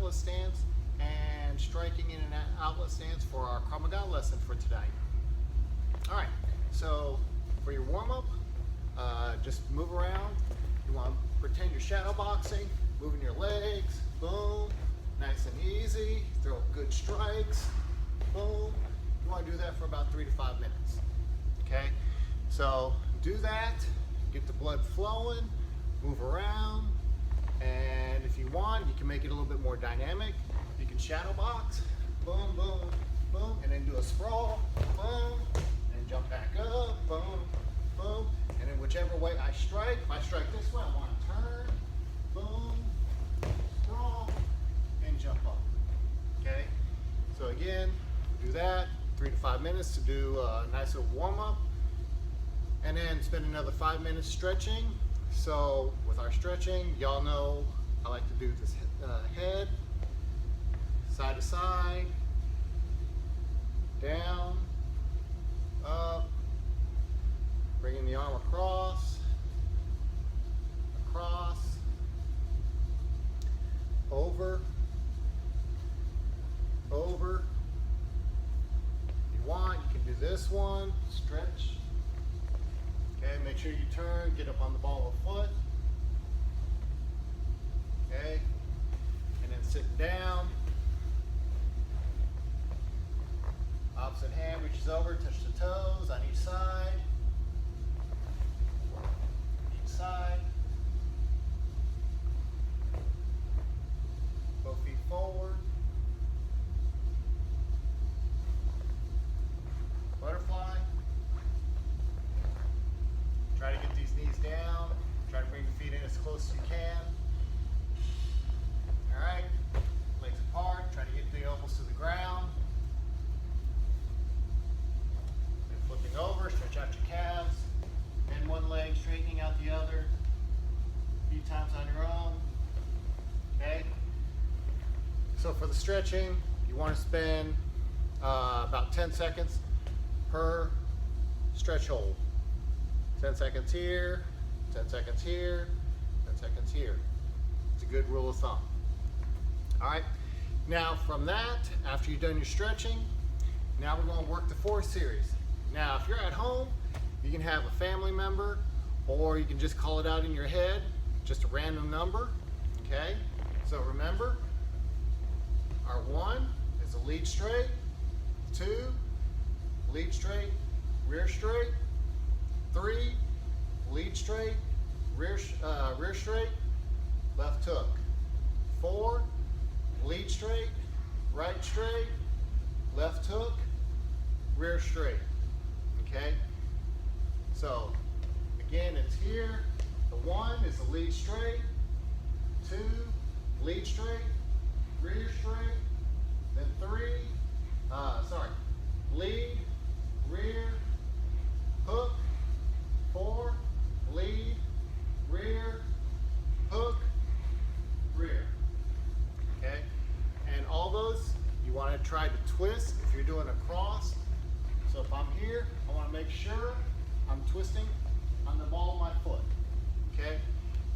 outlet stance and striking in an outlet stance for our Krav Maga lesson for today. All right, so for your warm-up, just move around. You want to pretend you're shadow boxing, moving your legs, boom, nice and easy, throw good strikes, boom. You want to do that for about 3 to 5 minutes, okay? So do that, get the blood flowing, move around, and if you want, you can make it a little bit more dynamic. You can shadow box, boom, boom, boom, and then do a sprawl, boom, and jump back up, boom, boom, and then whichever way I strike, if I strike this way, I want to turn, boom, sprawl, and jump up, okay? So again, do that, 3 to 5 minutes to do a nice little warm-up, and then spend another 5 minutes stretching. So with our stretching, y'all know I like to do this head, side to side, down, up, bringing the arm across, over, over. If you want, you can do this one, stretch. Okay, make sure you turn, get up on the ball of the foot. Okay, and then sit down. Opposite hand reaches over, touch the toes on each side. Each side. Both feet forward. Butterfly. Try to get these knees down. Try to bring the feet in as close as you can. All right, legs apart. Try to get the elbows to the ground. Then flipping over, stretch out your calves. Bend one leg, straightening out the other. A few times on your own. Okay. So for the stretching, you want to spend about 10 seconds per stretch hold. 10 seconds here, 10 seconds here, 10 seconds here. It's a good rule of thumb. All right, now from that, after you've done your stretching, now we're going to work the 4 series. Now, if you're at home, you can have a family member, or you can just call it out in your head, just a random number, okay? So remember, our 1 is a lead straight, 2, lead straight, rear straight, 3, lead straight, rear straight, left hook. 4, lead straight, right straight, left hook, rear straight. Okay? So again, it's here. The 1 is the lead straight, 2, lead straight, rear straight, then 3, lead, rear, hook, 4, lead, rear, hook, rear. Okay? And all those, you want to try to twist if you're doing a cross. So if I'm here, I want to make sure I'm twisting on the ball of my foot. Okay?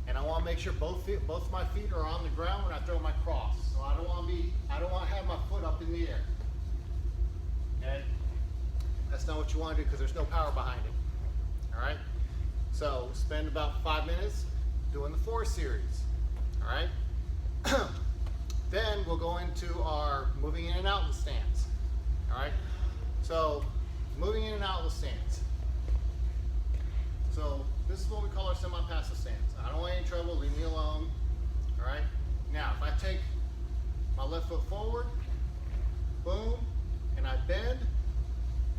And I want to make sure both of my feet are on the ground when I throw my cross. So I don't want to have my foot up in the air. Okay? That's not what you want to do because there's no power behind it. All right? So spend about 5 minutes doing the 4 series. All right? Then we'll go into our moving in and out of the stance. All right? So moving in and out of the stance. So this is what we call our semi-passive stance. I don't want any trouble, leave me alone. All right? Now, if I take my left foot forward, boom, and I bend,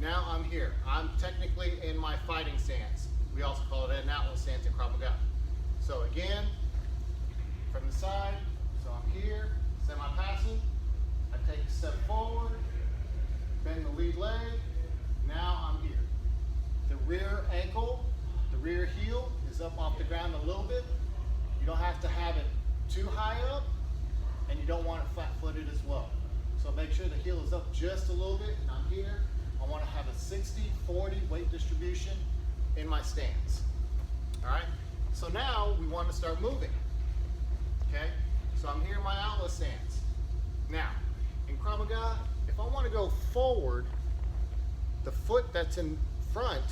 now I'm here. I'm technically in my fighting stance. We also call it an outlet stance in Krav Maga. So again, from the side, so I'm here, semi-passive. I take a step forward, bend the lead leg, now I'm here. The rear ankle, the rear heel is up off the ground a little bit. You don't have to have it too high up, and you don't want it flat-footed as well. So make sure the heel is up just a little bit, and I'm here. I want to have a 60-40 weight distribution in my stance. All right? So now we want to start moving. Okay? So I'm here in my outlet stance. Maga, if I want to go forward, the foot that's in front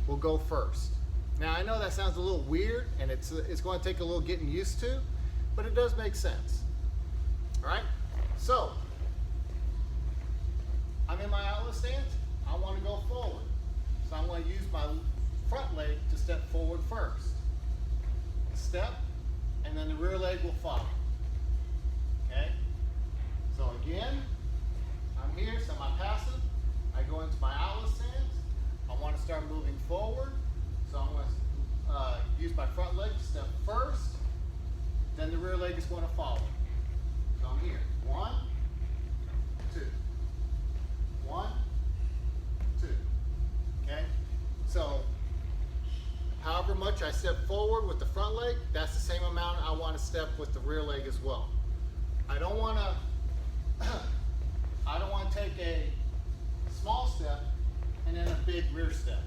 will go first. Now I know that sounds a little weird and it's going to take a little getting used to, but it does make sense. All right, so I'm in my outlet stance, I want to go forward. So I'm going to use my front leg to step forward first. Step, and then the rear leg will follow. Okay? So again, I'm here, semi-passive. I go into my outlet stance. I want to start moving forward. So I'm going to use my front leg to step first. Then the rear leg is going to follow. So I'm here. 1, 2. 1, 2. Okay? So however much I step forward with the front leg, that's the same amount I want to step with the rear leg as well. I don't want to take a small step and then a big rear step.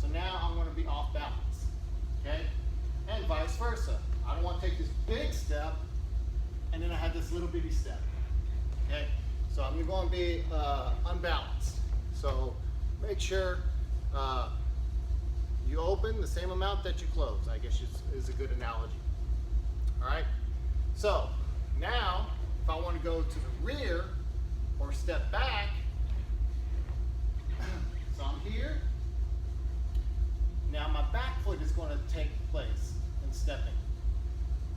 So now I'm going to be off balance. Okay? And vice versa. I don't want to take this big step and then I have this little bitty step. Okay? So I'm going to be unbalanced. So make sure you open the same amount that you close, I guess is a good analogy. All right? So now, if I want to go to the rear or step back, so I'm here. Now my back foot is going to take place in stepping.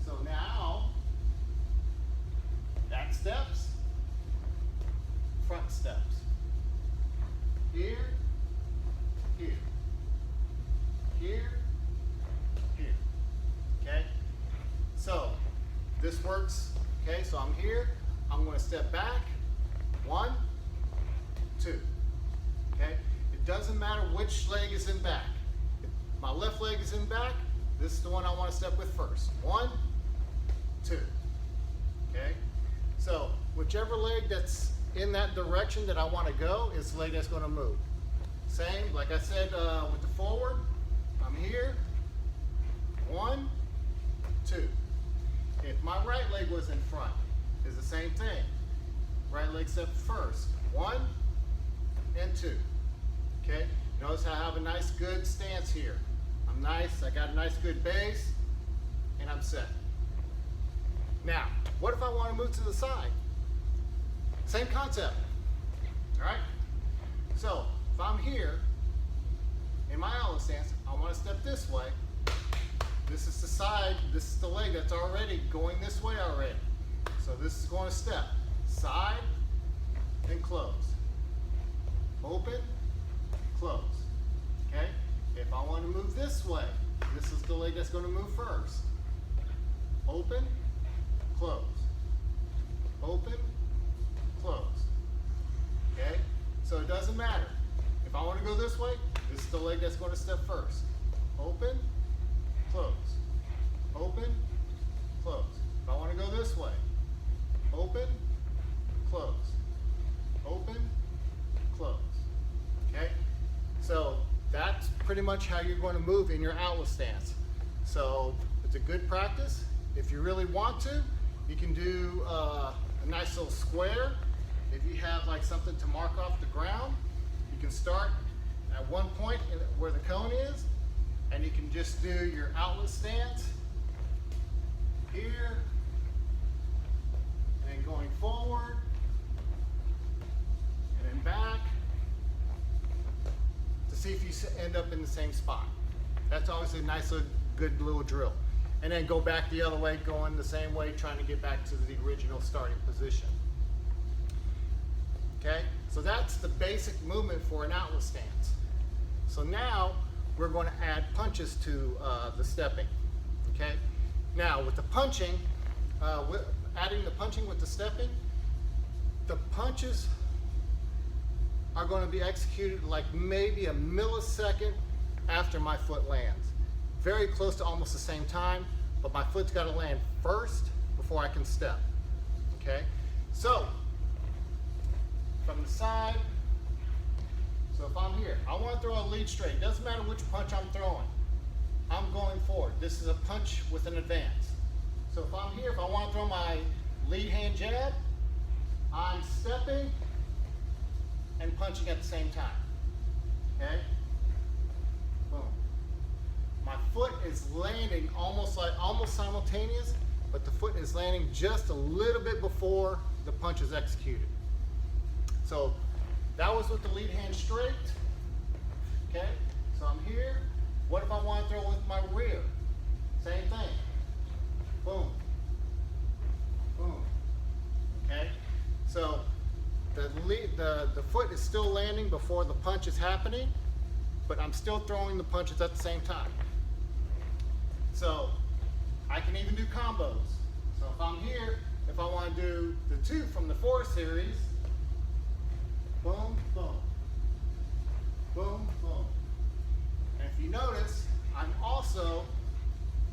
So now, back steps, front steps. Here, here, here, here. Okay? So this works. Okay, so I'm here. I'm going to step back. 1, 2. Okay? It doesn't matter which leg is in back. If my left leg is in back, this is the one I want to step with first. 1, 2. Okay? So whichever leg that's in that direction that I want to go is the leg that's going to move. Same, like I said with the forward, I'm here. 1, 2. If my right leg was in front, it's the same thing. Right leg step first. 1 and 2. Okay? Notice how I have a nice good stance here. I'm nice, I got a nice good base, and I'm set. Now, what if I want to move to the side? Same concept. Alright? So, if I'm here, in my outlet stance, I want to step this way. This is the side, this is the leg that's already going this way already. So this is going to step. Side, and close. Open, close. Okay? If I want to move this way, this is the leg that's going to move first. Open, close. Open, close. Okay? So it doesn't matter. If I want to go this way, this is the leg that's going to step first. Open, close. Open, close. If I want to go this way, open, close. Open, close. Okay? So that's pretty much how you're going to move in your outlet stance. So it's a good practice. If you really want to, you can do a nice little square. If you have like something to mark off the ground, you can start at one point where the cone is, and you can just do your outlet stance here, and then going forward, and then back, to see if you end up in the same spot. That's always a nice little, good little drill. And then go back the other way, going the same way, trying to get back to the original starting position. Okay, so that's the basic movement for an outlet stance. So now we're going to add punches to the stepping. Okay, now with the punching, adding the punching with the stepping, the punches are going to be executed like maybe a millisecond after my foot lands. Very close to almost the same time, but my foot's got to land first before I can step. Okay, so from the side, so if I'm here, I want to throw a lead straight. Doesn't matter which punch I'm throwing. I'm going forward. This is a punch with an advance. So if I'm here, if I want to throw my lead hand jab, I'm stepping and punching at the same time. Okay? Boom. My foot is landing almost simultaneous, but the foot is landing just a little bit before the punch is executed. So that was with the lead hand straight. Okay? So I'm here. What if I want to throw with my rear? Same thing. Boom. Boom. Okay? So the foot is still landing before the punch is happening, but I'm still throwing the punches at the same time. So I can even do combos. So if I'm here, if I want to do the 2 from the 4 series, boom, boom, boom, boom. And if you notice, I'm also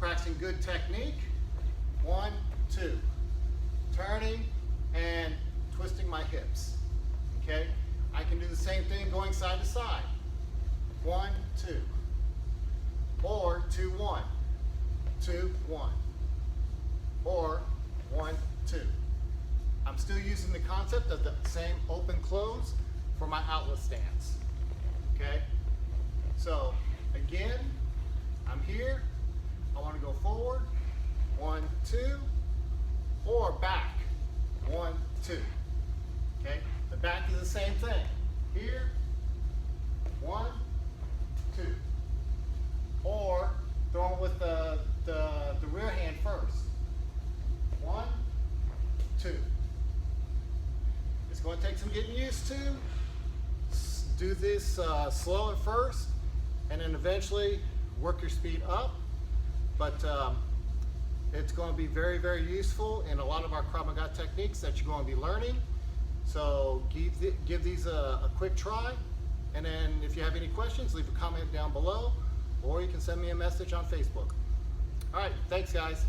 practicing good technique. 1, 2. Turning and twisting my hips. Okay? I can do the same thing going side to side. 1, 2. Or 2, 1. 2, 1. Or 1, 2. I'm still using the concept of the same open close for my outlet stance. Okay? So again, I'm here. I want to go forward. 1, 2. Or back. 1, 2. Okay? The back is the same thing. Here. 1, 2. Or throwing with the rear hand first. 1, 2. It's going to take some getting used to. Do this slow at first, and then eventually work your speed up. But it's going to be very, very useful in a lot of our Krav Maga techniques that you're going to be learning. So give these a quick try, and then if you have any questions, leave a comment down below, or you can send me a message on Facebook. All right, thanks guys.